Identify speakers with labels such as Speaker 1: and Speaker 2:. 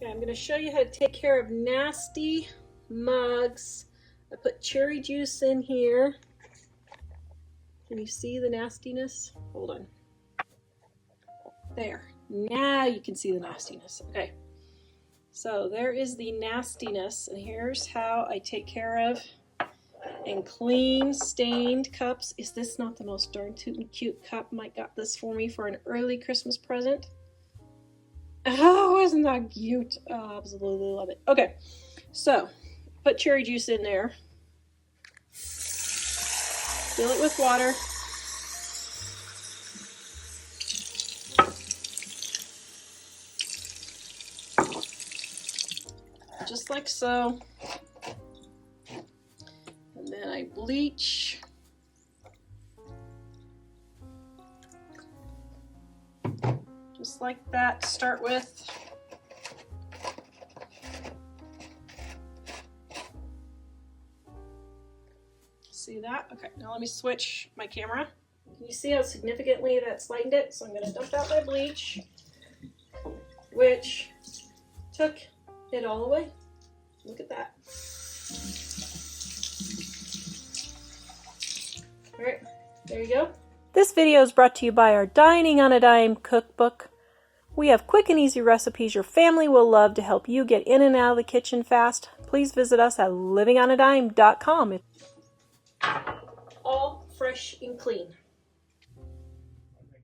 Speaker 1: Okay, I'm going to show you how to take care of nasty mugs. I put cherry juice in here. Can you see the nastiness? Hold on. There. Now you can see the nastiness. Okay. So there is the nastiness, and here's how I take care of and clean stained cups. Is this not the most darn cute cup? Mike got this for me for an early Christmas present. Oh, isn't that cute? Oh, absolutely love it. Okay, so put cherry juice in there. Fill it with water. Just like so. And then I bleach. Just like that to start with. See that? Okay, now let me switch my camera. Can you see how significantly that's lightened it? So I'm going to dump out my bleach, which took it all away. Look at that. All right, there you go.
Speaker 2: This video is brought to you by our Dining on a Dime cookbook. We have quick and easy recipes your family will love to help you get in and out of the kitchen fast. Please visit us at livingonadime.com.
Speaker 1: All fresh and clean.